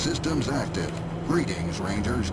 Systems active. Greetings, Rangers.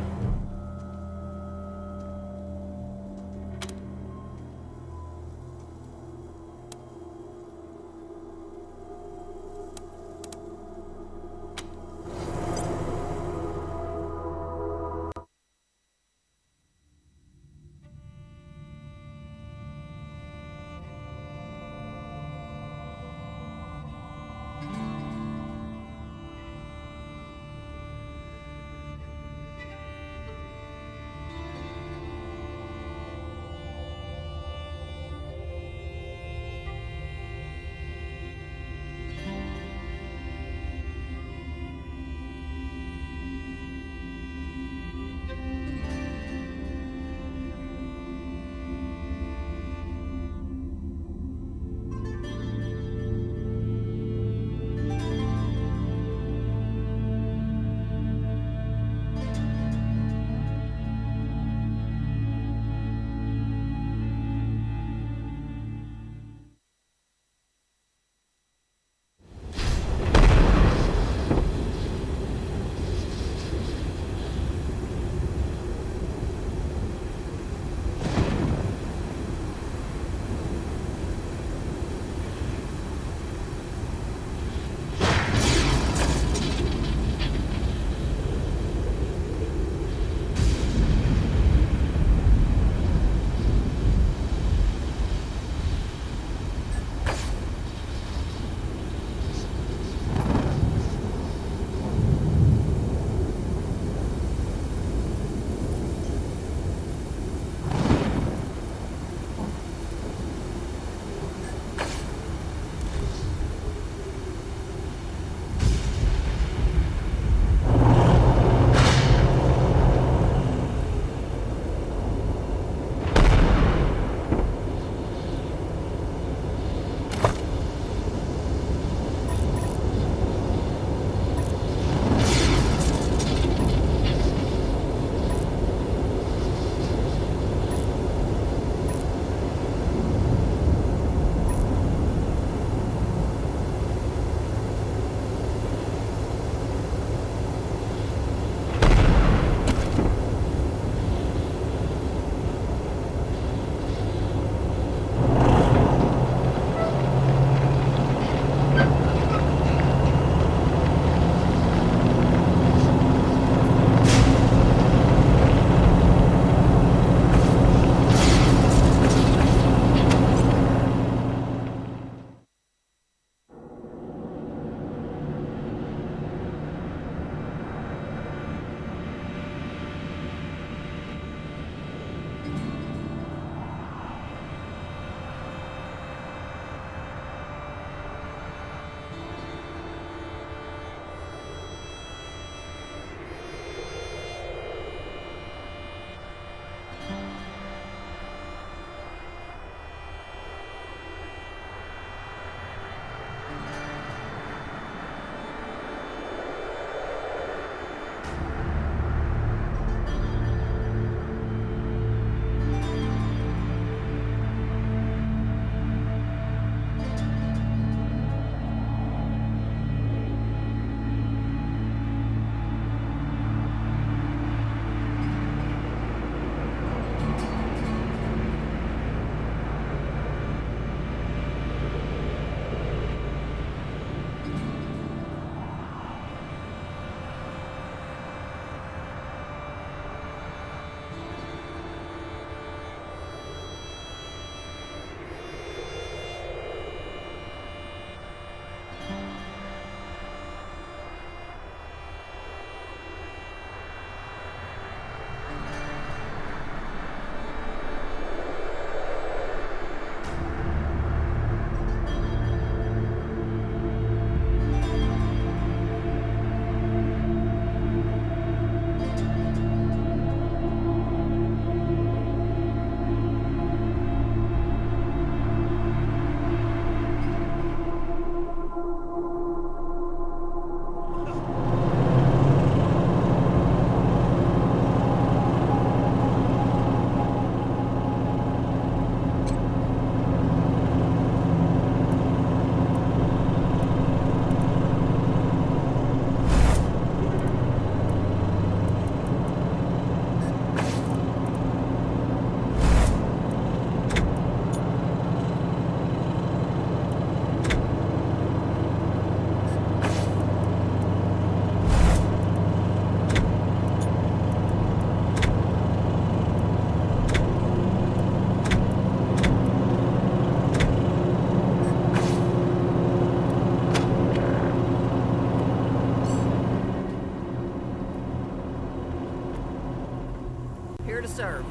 Here to serve.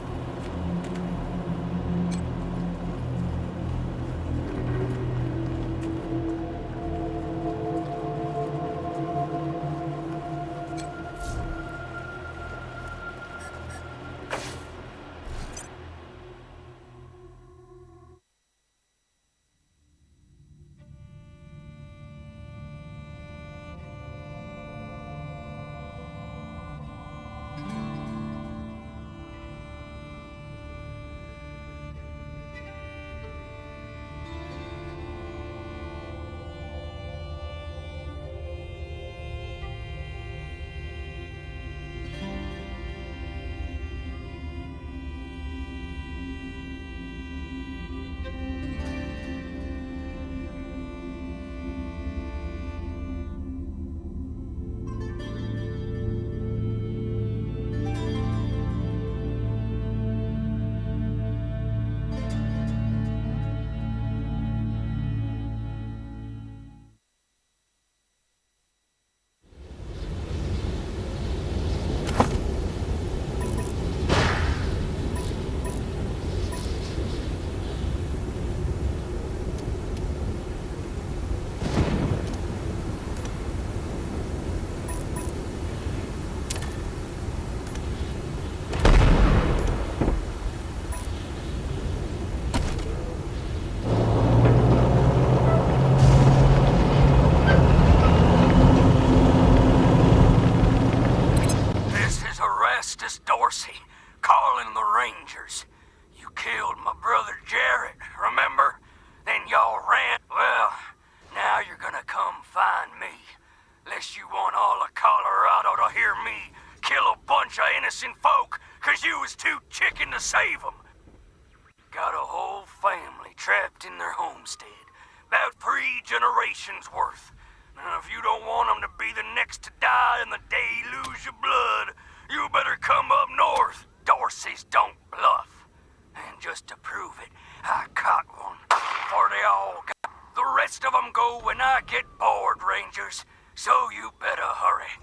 Calling the Rangers. You killed my brother Jarrett, remember? Then y'all ran. Well, now you're gonna come find me. Lest you want all of Colorado to hear me kill a bunch of innocent folk, 'cause you was too chicken to save them. Got a whole family trapped in their homestead. About 3 generations worth. Now, if you don't want them to be the next to die and the day you lose your blood, you better come up north. Dorsey's don't bluff. And just to prove it, I caught one before they all got. The rest of them go when I get bored, Rangers. So you better hurry.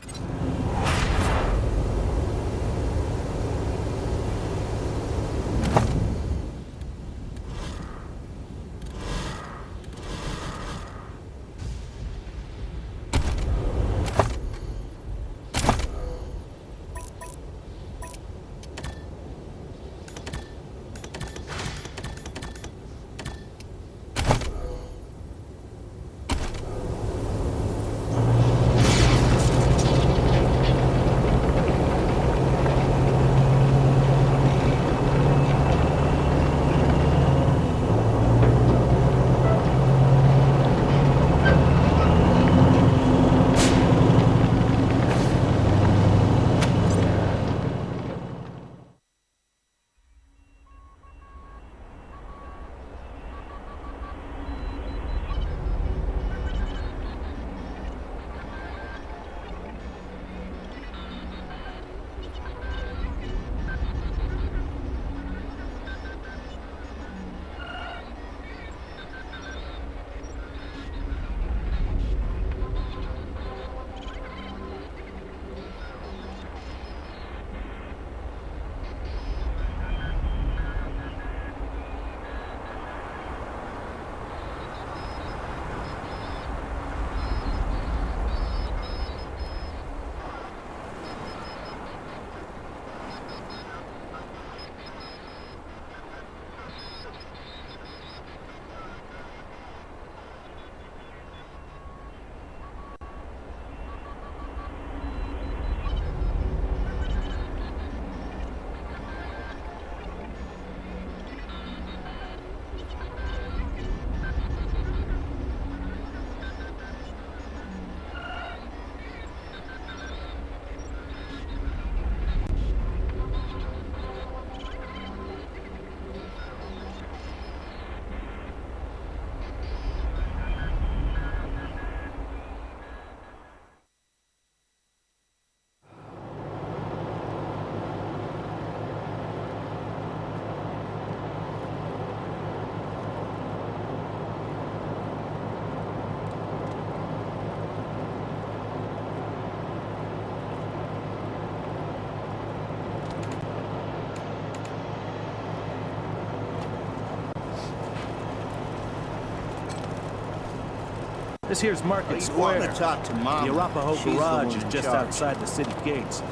This here's Market Square. Want to talk to Mom? The Arapahoe She's the Garage one is in just charge. outside the city gates.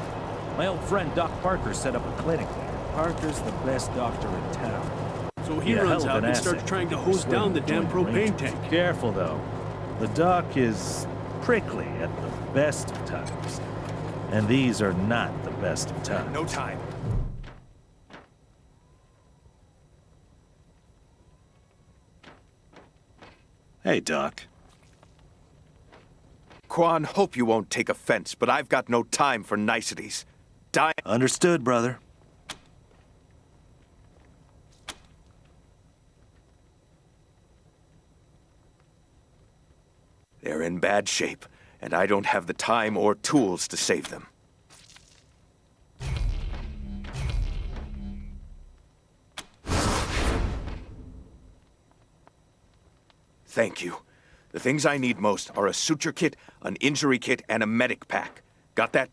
My old friend Doc Parker set up a clinic there. Parker's the best doctor in town. So he Yeah, runs hell of out an and asset. starts trying to hose down the damn propane tank. Careful, though. The doc is prickly at the best of times. And these are not the best of times. No time. Hey, Doc. Quan, hope you won't take offense, but I've got no time for niceties. Understood, brother. They're in bad shape, and I don't have the time or tools to save them. Thank you. The things I need most are a suture kit, an injury kit, and a medic pack. Got that?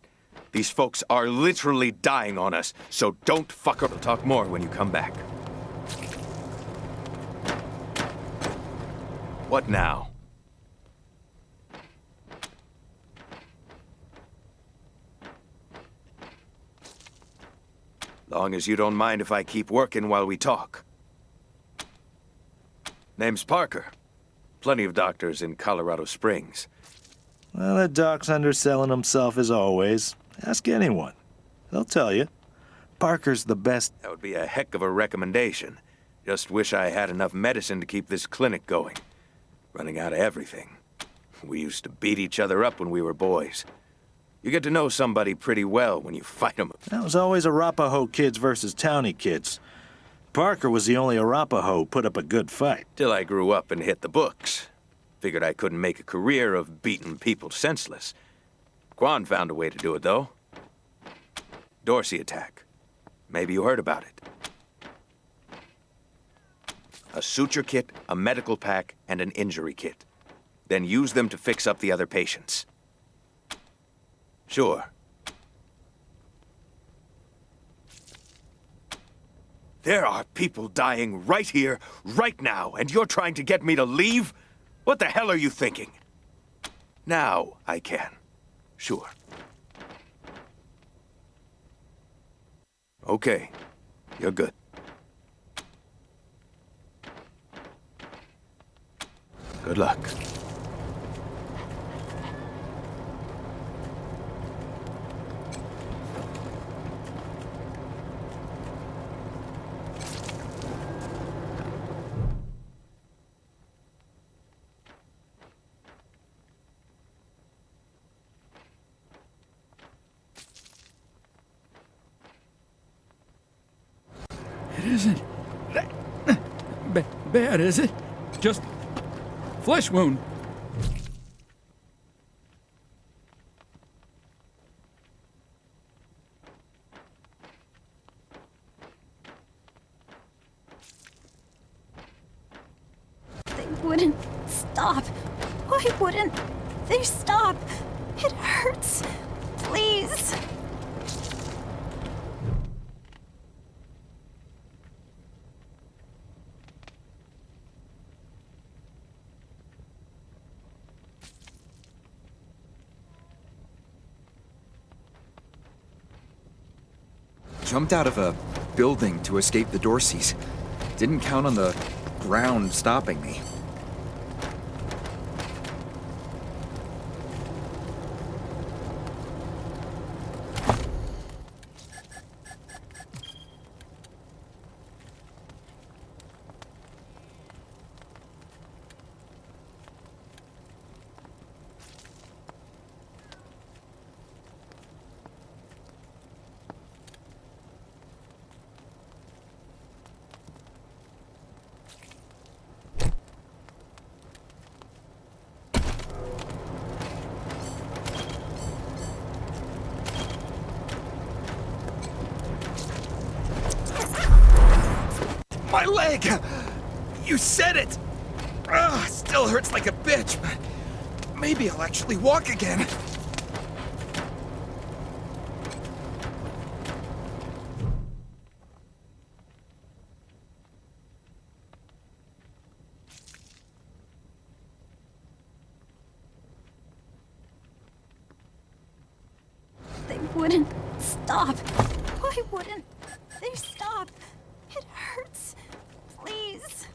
These folks are literally dying on us, so don't fuck up. We'll talk more when you come back. What now? Long as you don't mind if I keep working while we talk. Name's Parker. Plenty of doctors in Colorado Springs. Well, that doc's underselling himself as always. Ask anyone. They'll tell you. Parker's the best. That would be a heck of a recommendation. Just wish I had enough medicine to keep this clinic going. Running out of everything. We used to beat each other up when we were boys. You get to know somebody pretty well when you fight them. That was always Arapahoe kids versus townie kids. Parker was the only Arapahoe put up a good fight. Till I grew up and hit the books. Figured I couldn't make a career of beating people senseless. Quan found a way to do it, though. Dorsey attack. Maybe you heard about it. A suture kit, a medical pack, and an injury kit. Then use them to fix up the other patients. Sure. There are people dying right here, right now, and you're trying to get me to leave? What the hell are you thinking? Now I can. Sure. Okay. You're good. Good luck. It isn't that bad, is it? Just flesh wound. They wouldn't stop. Why wouldn't they stop? It hurts. Please. Jumped out of a building to escape the Dorseys. Didn't count on the ground stopping me. My leg! You said it! Ugh, still hurts like a bitch, but maybe I'll actually walk again. wouldn't stop? Why wouldn't they stop? It hurts. Please.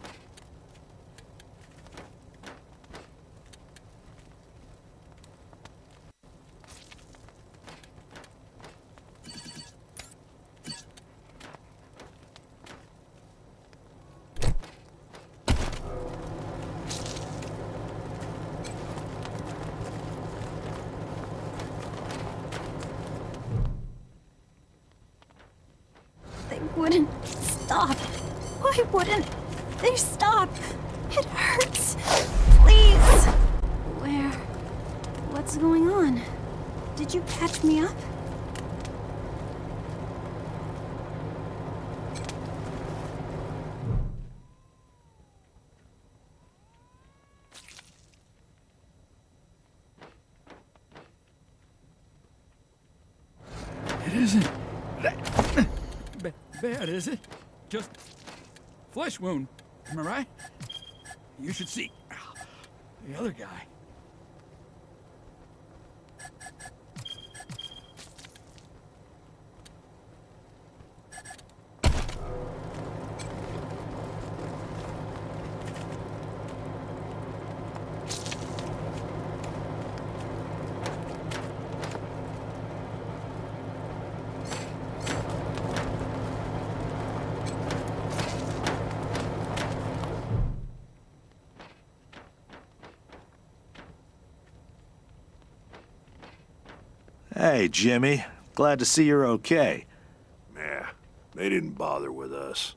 They wouldn't stop. Why wouldn't they stop? It hurts. Please. Where? What's going on? Did you catch me up? It isn't that bad, is it? Just flesh wound. Am I right? You should see the other guy. Hey, Jimmy. Glad to see you're okay. Yeah, they didn't bother with us.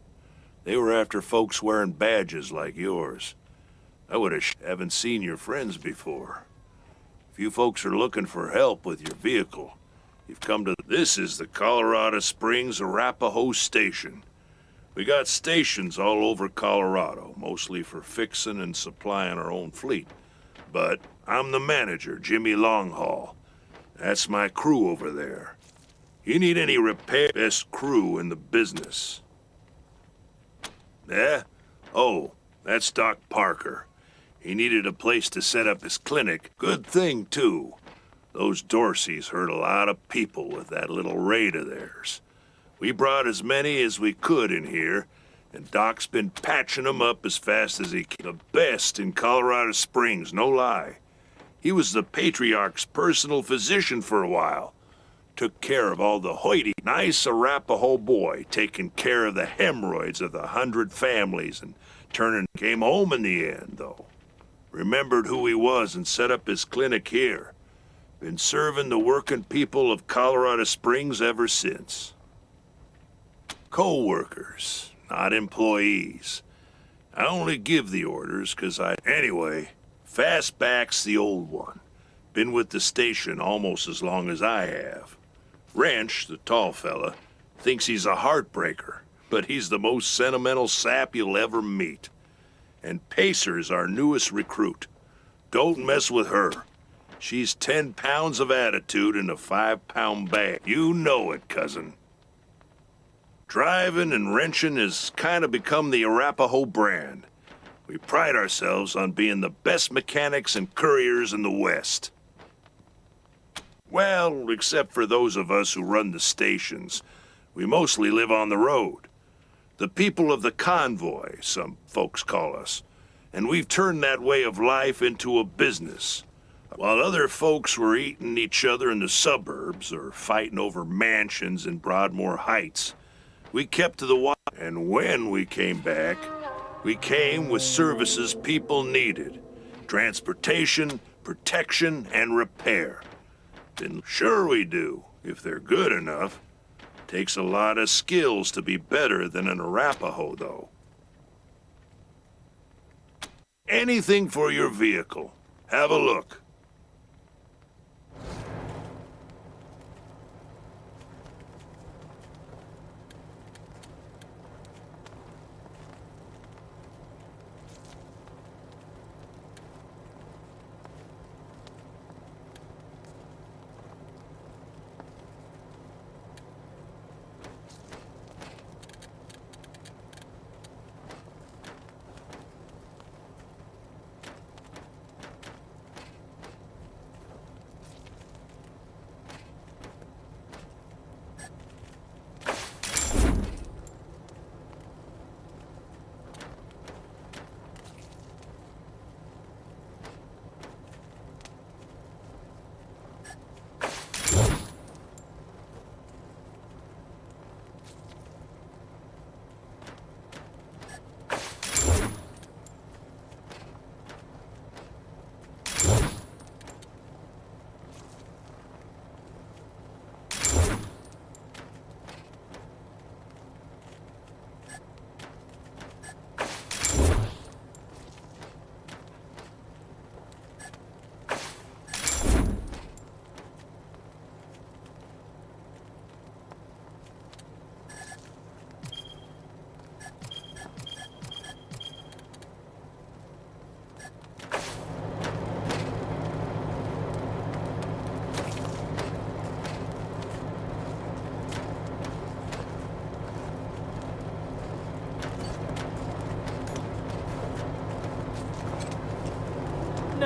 They were after folks wearing badges like yours. I haven't seen your friends before. If you folks are looking for help with your vehicle, you've come to... This is the Colorado Springs Arapahoe Station. We got stations all over Colorado, mostly for fixing and supplying our own fleet. But I'm the manager, Jimmy Longhaul. That's my crew over there. You need any repair, best crew in the business. Yeah? Oh, that's Doc Parker. He needed a place to set up his clinic. Good thing, too. Those Dorseys hurt a lot of people with that little raid of theirs. We brought as many as we could in here, and Doc's been patching them up as fast as he can. The best in Colorado Springs, no lie. He was the Patriarch's personal physician for a while. Took care of all the hoity. Nice Arapahoe boy, taking care of the hemorrhoids of the 100 families and came home in the end, though. Remembered who he was and set up his clinic here. Been serving the working people of Colorado Springs ever since. Co-workers, not employees. I only give the orders 'cause Anyway, Fastback's the old one. Been with the station almost as long as I have. Wrench, the tall fella, thinks he's a heartbreaker, but he's the most sentimental sap you'll ever meet. And Pacer's our newest recruit. Don't mess with her. She's 10 pounds of attitude in a 5-pound bag. You know it, cousin. Driving and wrenching has kind of become the Arapahoe brand. We pride ourselves on being the best mechanics and couriers in the West. Well, except for those of us who run the stations, we mostly live on the road. The people of the convoy, some folks call us. And we've turned that way of life into a business. While other folks were eating each other in the suburbs or fighting over mansions in Broadmoor Heights, we kept to the wild. And when we came back, we came with services people needed. Transportation, protection, and repair. Then sure we do, if they're good enough. Takes a lot of skills to be better than an Arapahoe, though. Anything for your vehicle. Have a look.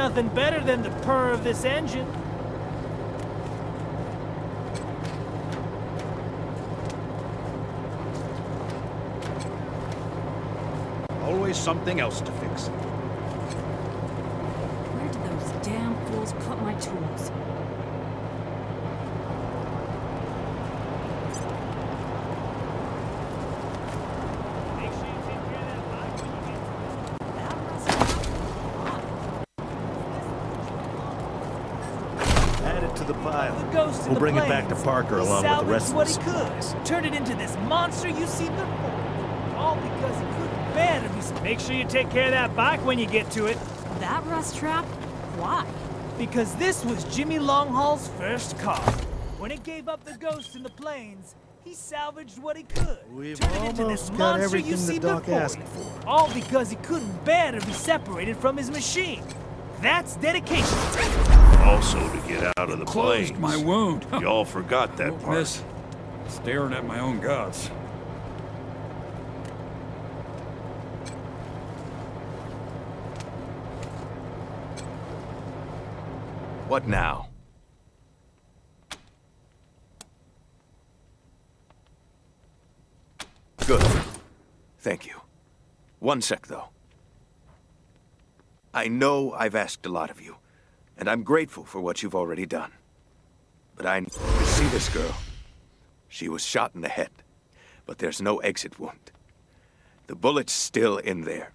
nothing better than the purr of this engine. Always something else to fix. Where did those damn fools put my tools? Add it to the pile. The ghost in We'll the bring it back to plains. Parker He along with the rest of the salvaged what he supplies. could. Turned it into this monster you see before. All because he couldn't bear to be... Make sure you take care of that bike when you get to it. That rust trap? Why? Because this was Jimmy Longhaul's first car. When it gave up the ghost in the plains, he salvaged what he could. We've Turned it into this almost got monster you everything see the doc before asked you. for. All because he couldn't bear to be separated from his machine. That's dedication. Also to get out of the plains. Closed my wound. Y'all forgot that Won't part. miss staring at my own guts. What now? Good. Thank you. One sec, though. I know I've asked a lot of you, and I'm grateful for what you've already done. But you see this girl? She was shot in the head, but there's no exit wound. The bullet's still in there.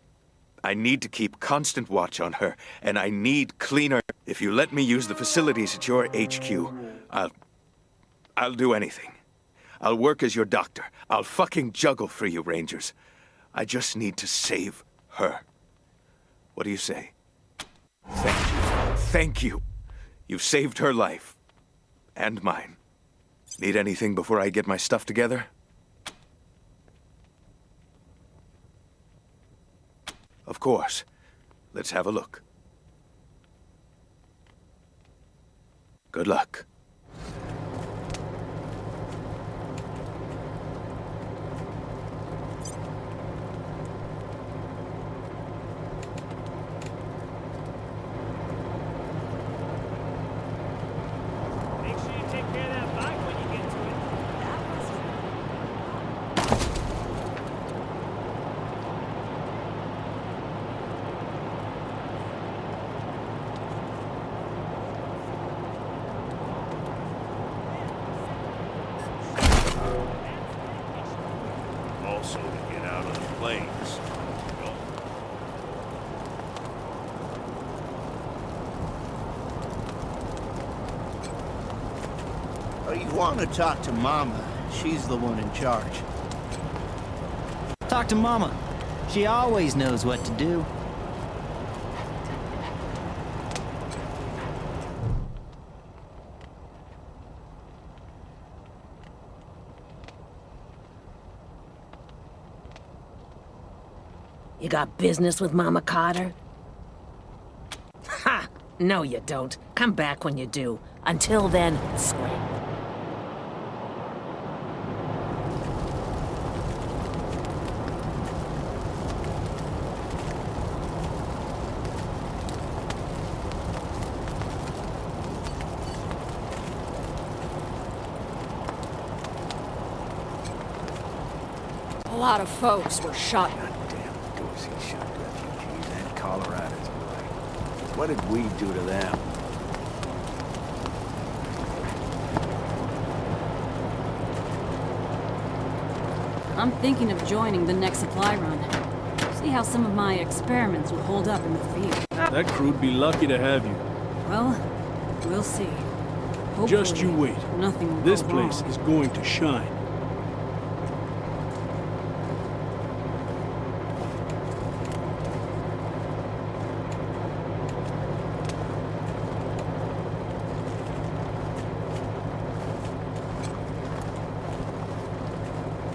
I need to keep constant watch on her, and I need cleaner... If you let me use the facilities at your HQ, I'll do anything. I'll work as your doctor. I'll fucking juggle for you, Rangers. I just need to save her. What do you say? Thank you. Thank you. You've saved her life. And mine. Need anything before I get my stuff together? Of course. Let's have a look. Good luck. Make sure you take care of that bike when you get to it. Also to get out of the plains. Oh, you want to talk to Mama. She's the one in charge. Talk to Mama. She always knows what to do. You got business with Mama Carter? Ha! No, you don't. Come back when you do. Until then, scram. A lot of folks were shot. Dorsey shot refugees and Colorado's boy. What did we do to them? I'm thinking of joining the next supply run. See how some of my experiments will hold up in the field. That crew'd be lucky to have you. Well, we'll see. Just you Hopefully, wait. Nothing will This go place wrong. is going to shine.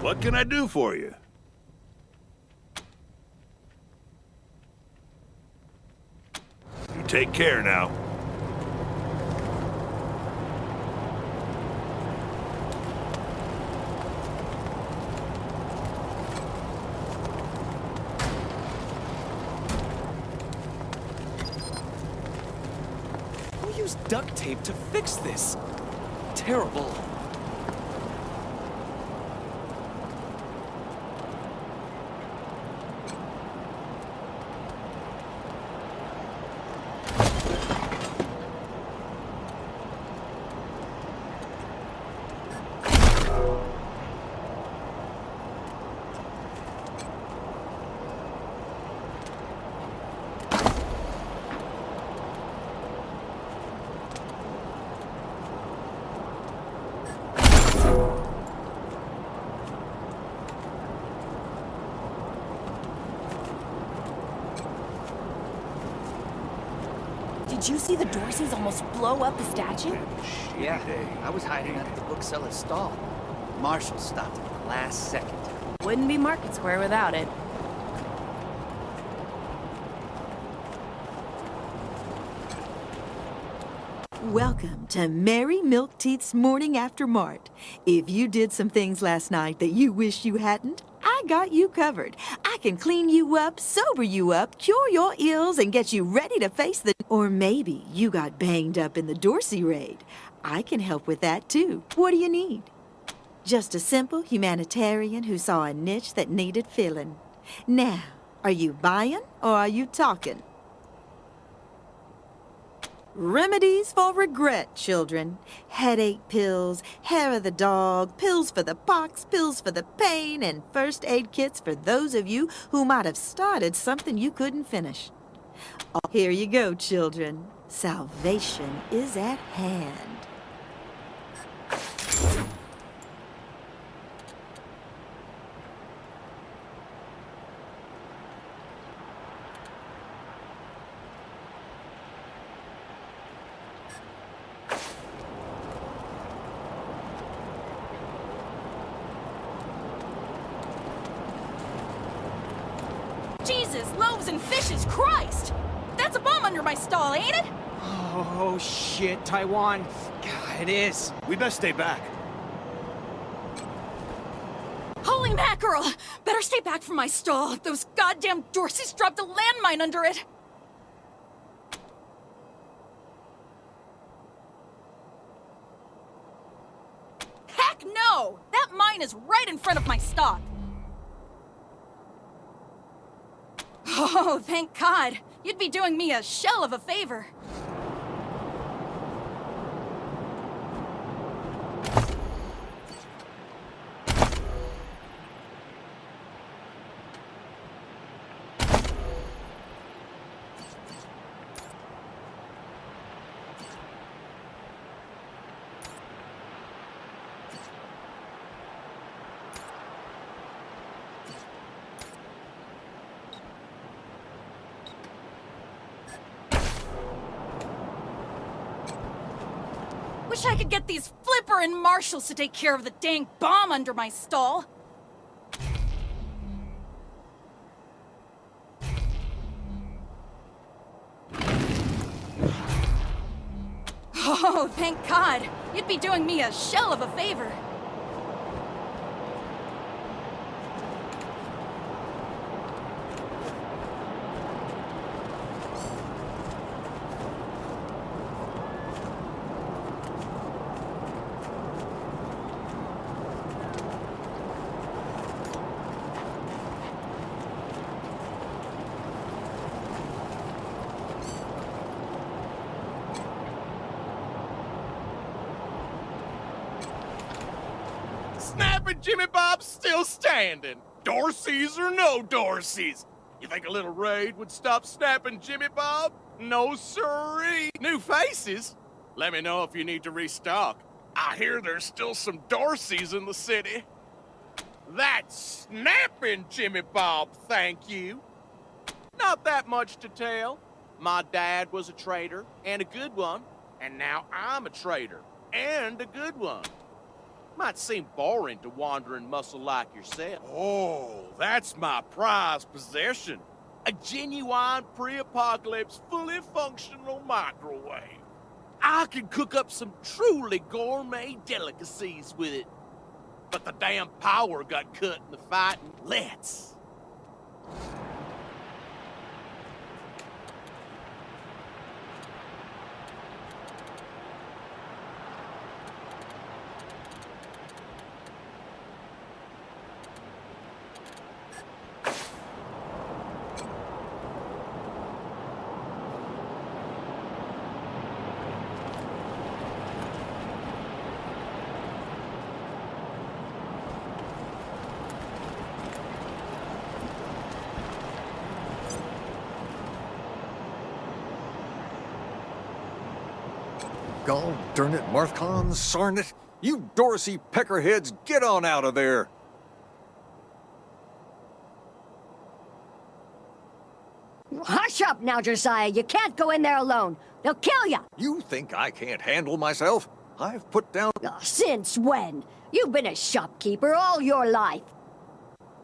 What can I do for you? You take care now. use duct tape to fix this? Terrible. Did you see the Dorseys almost blow up the statue? Yeah, I was hiding under the bookseller's stall. Marshall stopped at the last second. Wouldn't be Market Square without it. Welcome to Mary Milkteeth's Morning After Mart. If you did some things last night that you wish you hadn't, I got you covered. I can clean you up, sober you up, cure your ills, and get you ready to face the... Or maybe you got banged up in the Dorsey raid. I can help with that too. What do you need? Just a simple humanitarian who saw a niche that needed filling. Now, are you buying or are you talking? Remedies for regret, children. Headache pills, hair of the dog, pills for the pox, pills for the pain, and first aid kits for those of you who might have started something you couldn't finish. Here you go, children. Salvation is at hand. Jesus, loaves and fishes, Christ! That's a bomb under my stall, ain't it? Oh, shit, Taiwan. God, it is. We best stay back. Holy mackerel! Better stay back from my stall. Those goddamn Dorseys dropped a landmine under it. Heck no! That mine is right in front of my stock. Oh, thank God. You'd be doing me a shell of a favor. Wish I could get these Flipper and Marshalls to take care of the dang bomb under my stall. Oh, thank God. You'd be doing me a shell of a favor. Snapping Jimmy Bob's still standing. Dorseys or no Dorseys. You think a little raid would stop snapping Jimmy Bob? No siree. New faces? Let me know if you need to restock. I hear there's still some Dorseys in the city. That's snapping Jimmy Bob, thank you. Not that much to tell. My dad was a trader, and a good one. And now I'm a trader, and a good one. Might seem boring to wandering muscle like yourself. Oh, that's my prized possession. A genuine pre-apocalypse, fully functional microwave. I can cook up some truly gourmet delicacies with it. But the damn power got cut in the fighting. Let's. Gall darn it, Marthcon, sarn it. You Dorsey peckerheads, get on out of there. Hush up now, Josiah. You can't go in there alone. They'll kill you. You think I can't handle myself? I've put down... Since when? You've been a shopkeeper all your life.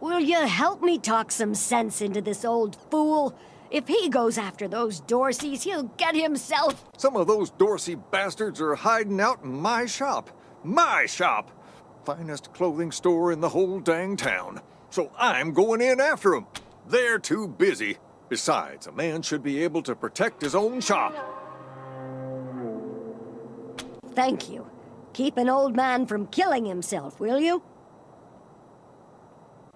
Will you help me talk some sense into this old fool? If he goes after those Dorseys, he'll get himself... Some of those Dorsey bastards are hiding out in my shop. My shop! Finest clothing store in the whole dang town. So I'm going in after them. They're too busy. Besides, a man should be able to protect his own shop. Thank you. Keep an old man from killing himself, will you?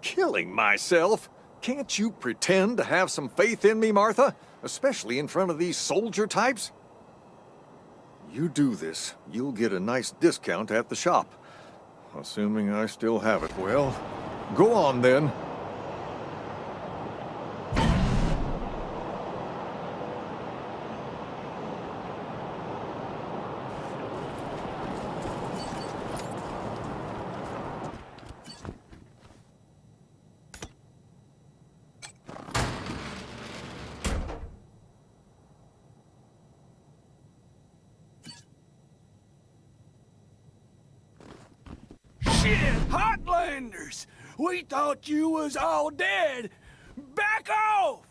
Killing myself? Can't you pretend to have some faith in me, Martha? Especially in front of these soldier types? You do this, you'll get a nice discount at the shop. Assuming I still have it. Well, go on then. Shit, Hotlanders! We thought you was all dead. Back off!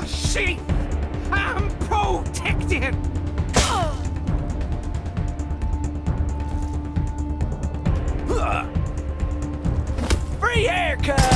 Shit! I'm protected! Free haircut!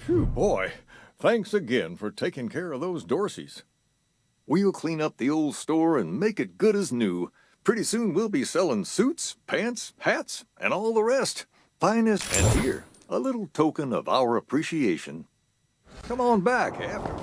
Phew, boy. Thanks again for taking care of those Dorseys. We'll clean up the old store and make it good as new. Pretty soon we'll be selling suits, pants, hats, and all the rest. Finest, and here, a little token of our appreciation. Come on back after.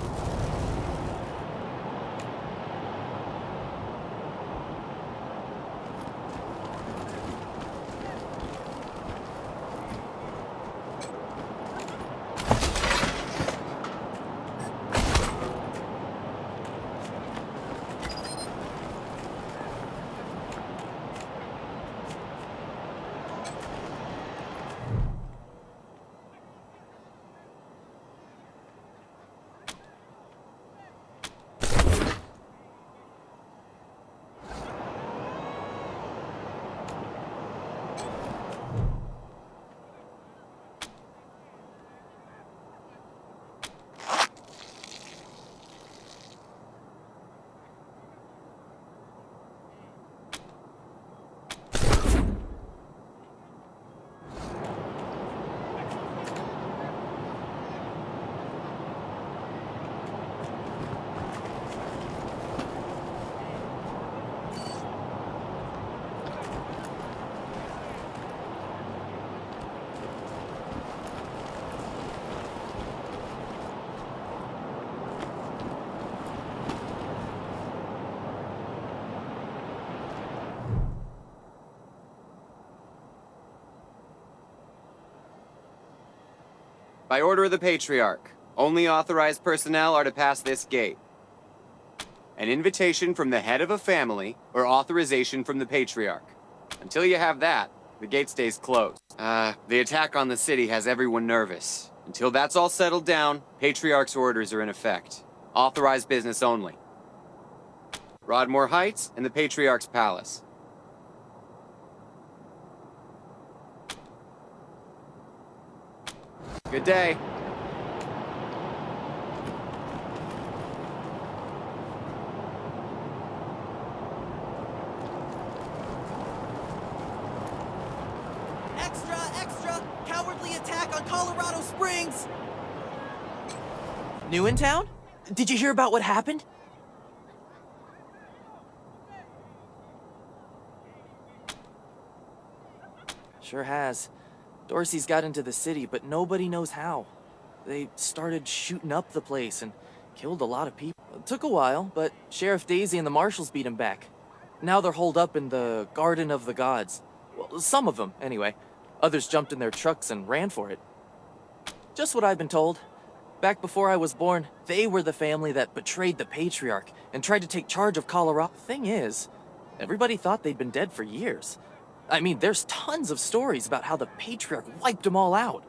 By order of the Patriarch, only authorized personnel are to pass this gate. An invitation from the head of a family or authorization from the Patriarch. Until you have that, the gate stays closed. The attack on the city has everyone nervous. Until that's all settled down, Patriarch's orders are in effect. Authorized business only. Broadmoor Heights and the Patriarch's Palace. Good day. Extra, extra! Cowardly attack on Colorado Springs! New in town? Did you hear about what happened? Sure has. Dorsey's got into the city, but nobody knows how. They started shooting up the place and killed a lot of people. It took a while, but Sheriff Daisy and the marshals beat him back. Now they're holed up in the Garden of the Gods. Well, some of them, anyway. Others jumped in their trucks and ran for it. Just what I've been told. Back before I was born, they were the family that betrayed the Patriarch and tried to take charge of Colorado. Thing is, everybody thought they'd been dead for years. I mean, there's tons of stories about how the Patriarch wiped them all out.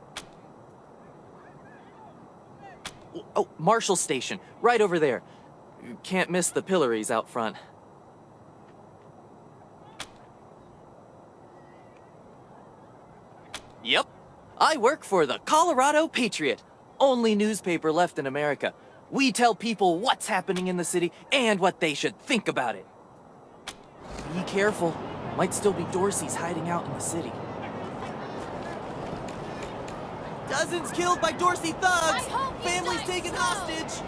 Oh, Marshall Station, right over there. You can't miss the pillories out front. Yep, I work for the Colorado Patriot, only newspaper left in America. We tell people what's happening in the city and what they should think about it. Be careful, might still be Dorseys hiding out in the city. Dozens killed by Dorsey thugs! Families taken hostage!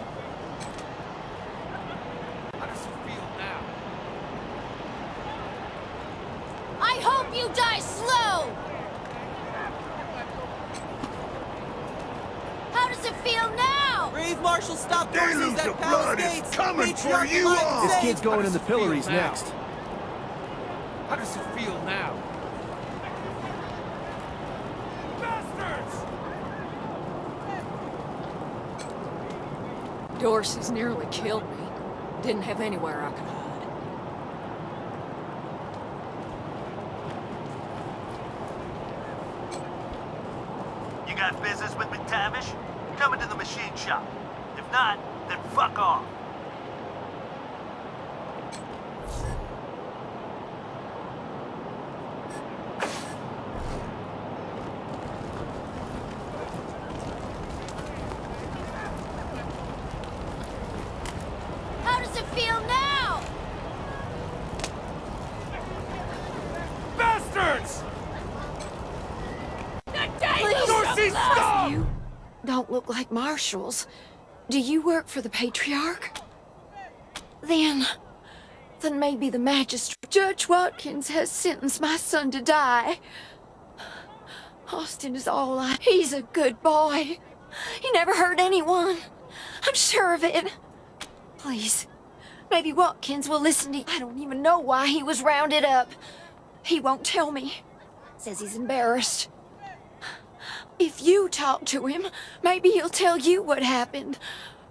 How does it feel now? I hope you die slow! How does it feel now? Brave Marshal stop Dorsey's at Palace Gates! coming for Patriarch you alive all! and This safe. kid's going in the pillories now? next. How does it feel now? Dorsey's nearly killed me. Didn't have anywhere I could hide. You got business with McTavish? Come into the machine shop. If not, then fuck off. How does it feel now? Bastards! Please, Dorsey, stop! You don't look like marshals. Do you work for the Patriarch? Then maybe the magistrate. Judge Watkins has sentenced my son to die. Austin is all I... He's a good boy. He never hurt anyone. I'm sure of it. Please, maybe Watkins will listen to... I don't even know why he was rounded up. He won't tell me. Says he's embarrassed. If you talk to him, maybe he'll tell you what happened.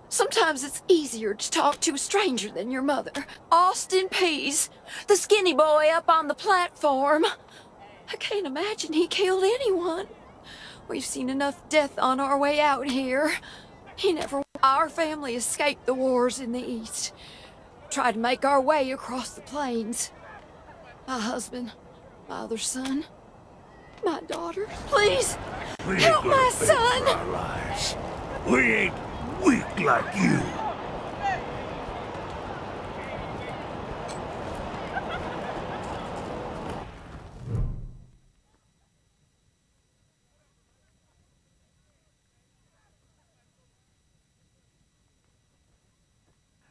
Sometimes it's easier to talk to a stranger than your mother. Austin Pease, the skinny boy up on the platform. I can't imagine he killed anyone. We've seen enough death on our way out here. Our family escaped the wars in the East. Tried to make our way across the plains. My husband, my other son, my daughter. Please, help my son! Our lives. We ain't weak like you.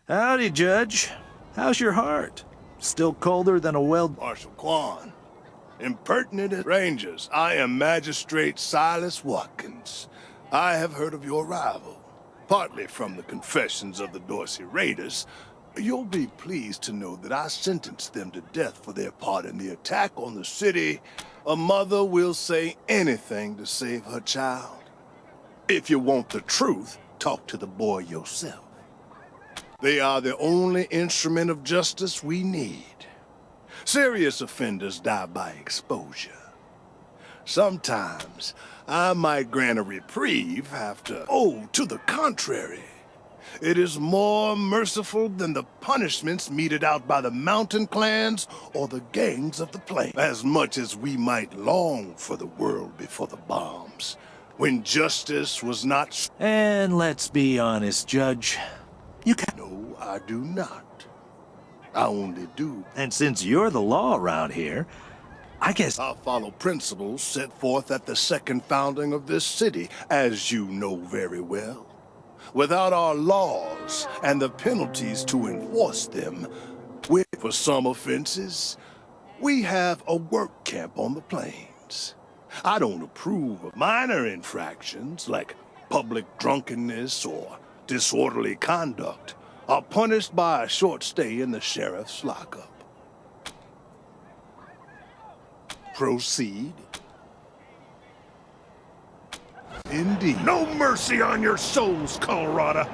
Howdy, Judge. How's your heart? Still colder than a Marshal Quan. Impertinent Rangers, I am Magistrate Silas Watkins. I have heard of your arrival, partly from the confessions of the Dorsey Raiders. You'll be pleased to know that I sentenced them to death for their part in the attack on the city. A mother will say anything to save her child. If you want the truth, talk to the boy yourself. They are the only instrument of justice we need. Serious offenders die by exposure. Sometimes I might grant a reprieve after... Oh, to the contrary. It is more merciful than the punishments meted out by the mountain clans or the gangs of the plain. As much as we might long for the world before the bombs, when justice was not... And let's be honest, Judge. You can... No, I do not. I only do. And since you're the law around here, I guess... I follow principles set forth at the second founding of this city, as you know very well. Without our laws and the penalties to enforce them, for some offenses, we have a work camp on the plains. I don't approve of minor infractions like public drunkenness or disorderly conduct are punished by a short stay in the sheriff's lockup. Proceed. Indeed. No mercy on your souls, Colorado.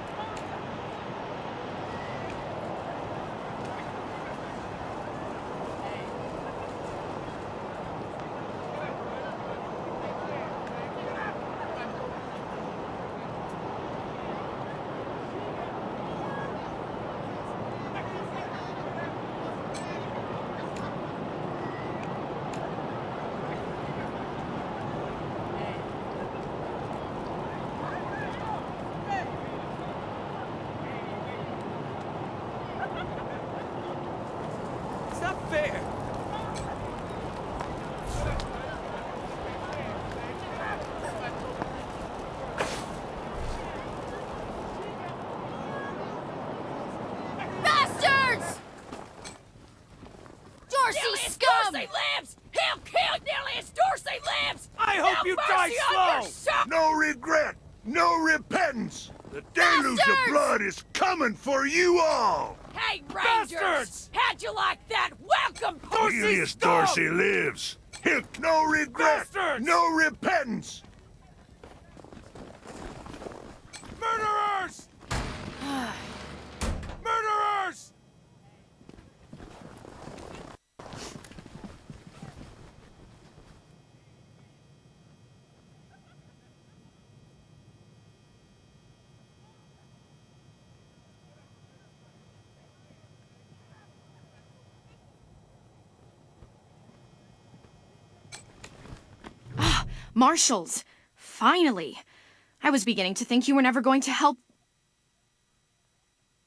No regret, no repentance. The deluge of blood is coming for you all. Hey, Rangers! How'd you like that? Welcome, Elias Dorsey lives. No regret, no repentance. Murderers! Murderers! Marshals! Finally! I was beginning to think you were never going to help.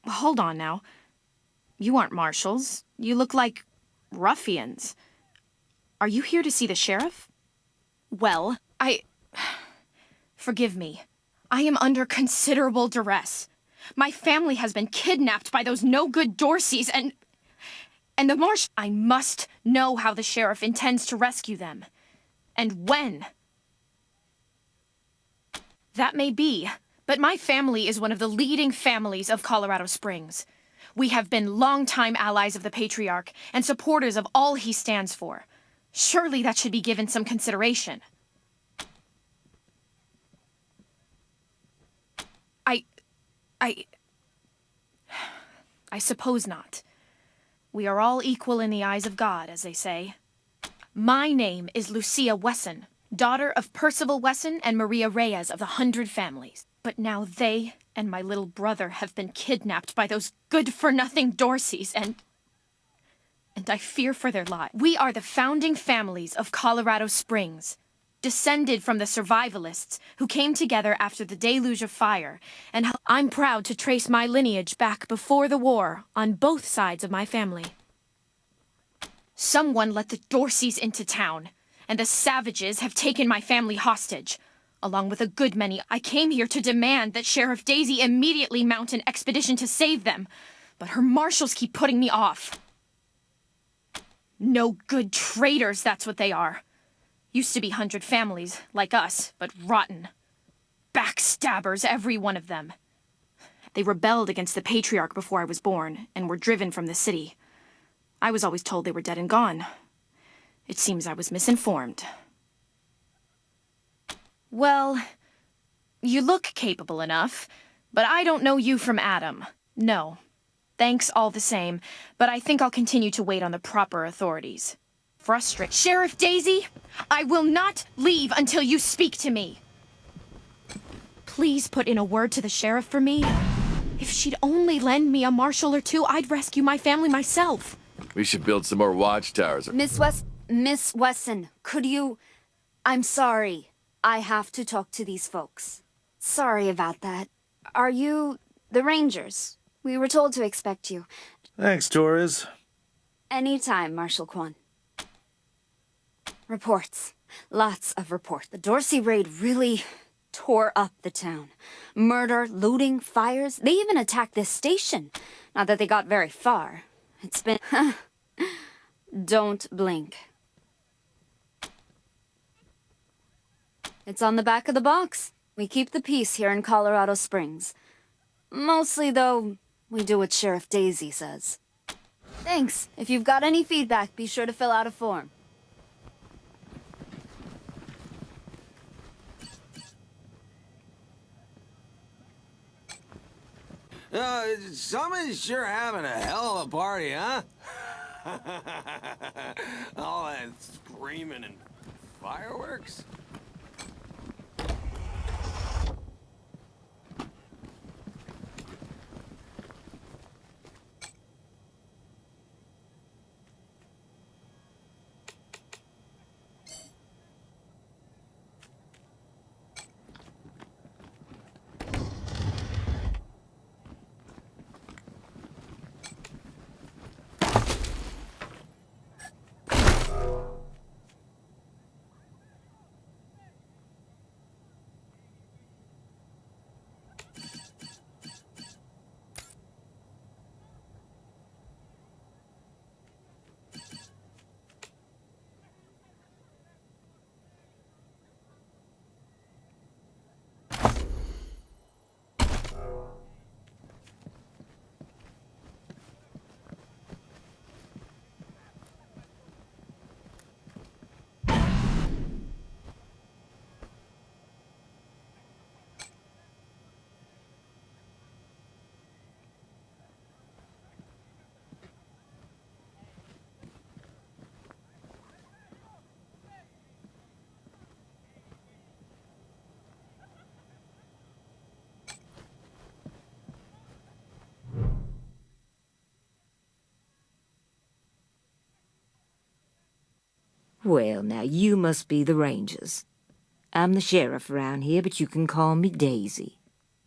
Hold on now. You aren't marshals. You look like ruffians. Are you here to see the sheriff? Well, Forgive me. I am under considerable duress. My family has been kidnapped by those no-good Dorseys and the I must know how the sheriff intends to rescue them. And when. That may be, but my family is one of the leading families of Colorado Springs. We have been longtime allies of the Patriarch and supporters of all he stands for. Surely that should be given some consideration. I suppose not. We are all equal in the eyes of God, as they say. My name is Lucia Wesson, daughter of Percival Wesson and Maria Reyes of the 100 Families. But now they and my little brother have been kidnapped by those good-for-nothing Dorseys, and I fear for their lives. We are the founding families of Colorado Springs, descended from the survivalists who came together after the deluge of fire, and I'm proud to trace my lineage back before the war on both sides of my family. Someone let the Dorseys into town, and the savages have taken my family hostage. Along with a good many, I came here to demand that Sheriff Daisy immediately mount an expedition to save them, but her marshals keep putting me off. No good traitors, that's what they are. Used to be 100 Families, like us, but rotten. Backstabbers, every one of them. They rebelled against the Patriarch before I was born, and were driven from the city. I was always told they were dead and gone. It seems I was misinformed. Well, you look capable enough, but I don't know you from Adam. No. Thanks all the same, but I think I'll continue to wait on the proper authorities. Frustrate. Sheriff Daisy, I will not leave until you speak to me. Please put in a word to the sheriff for me. If she'd only lend me a marshal or two, I'd rescue my family myself. We should build some more watchtowers. Miss Wesson, could you... I'm sorry. I have to talk to these folks. Sorry about that. Are you the Rangers? We were told to expect you. Thanks, Torres. Anytime, Marshal Kwan. Reports. Lots of reports. The Dorsey raid really tore up the town. Murder, looting, fires. They even attacked this station. Not that they got very far. It's been... Don't blink. It's on the back of the box. We keep the peace here in Colorado Springs. Mostly, though, we do what Sheriff Daisy says. Thanks. If you've got any feedback, be sure to fill out a form. Someone's sure having a hell of a party, huh? All that screaming and fireworks? Well, now you must be the Rangers. I'm the sheriff around here, but you can call me Daisy.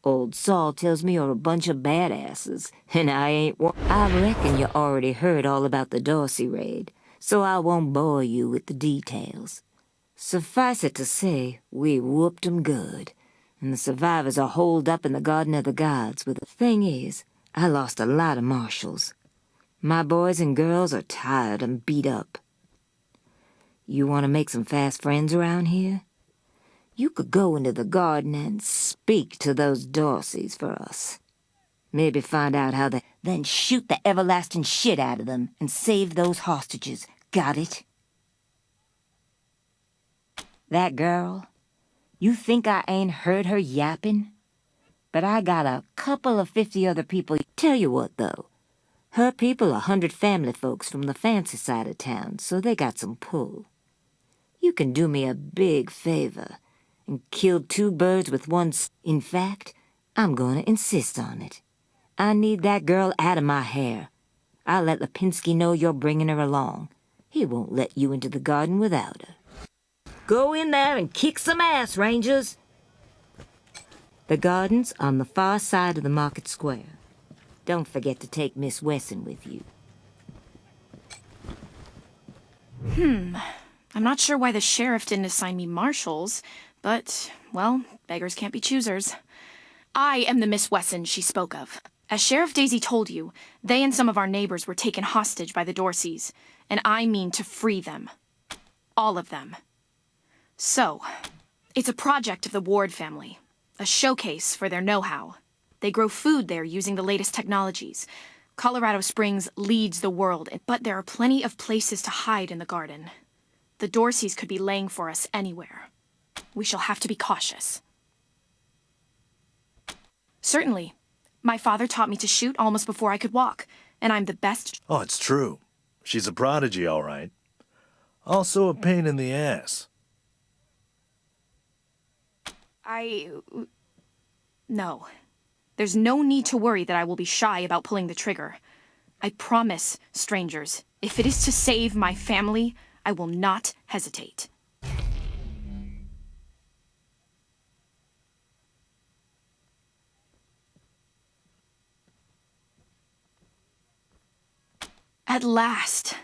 Old Saul tells me you're a bunch of badasses, and I ain't one. I reckon you already heard all about the Dorsey raid, so I won't bore you with the details. Suffice it to say, we whooped 'em good, and the survivors are holed up in the Garden of the Gods. But the thing is, I lost a lot of marshals. My boys and girls are tired and beat up. You want to make some fast friends around here? You could go into the garden and speak to those Dorseys for us. Maybe find out how they... Then shoot the everlasting shit out of them and save those hostages. Got it? That girl, you think I ain't heard her yapping? But I got a couple of 50 other people. Tell you what, though. Her people are 100 family folks from the fancy side of town, so they got some pull. You can do me a big favor and kill 2 birds with one In fact, I'm going to insist on it. I need that girl out of my hair. I'll let Lipinski know you're bringing her along. He won't let you into the garden without her. Go in there and kick some ass, Rangers. The garden's on the far side of the market square. Don't forget to take Miss Wesson with you. I'm not sure why the sheriff didn't assign me marshals, but, well, beggars can't be choosers. I am the Miss Wesson she spoke of. As Sheriff Daisy told you, they and some of our neighbors were taken hostage by the Dorseys, and I mean to free them. All of them. So, it's a project of the Ward family, a showcase for their know-how. They grow food there using the latest technologies. Colorado Springs leads the world, but there are plenty of places to hide in the garden. The Dorseys could be laying for us anywhere. We shall have to be cautious. Certainly. My father taught me to shoot almost before I could walk, and I'm the best... Oh, it's true. She's a prodigy, all right. Also a pain in the ass. No. There's no need to worry that I will be shy about pulling the trigger. I promise, strangers, if it is to save my family, I will not hesitate. At last.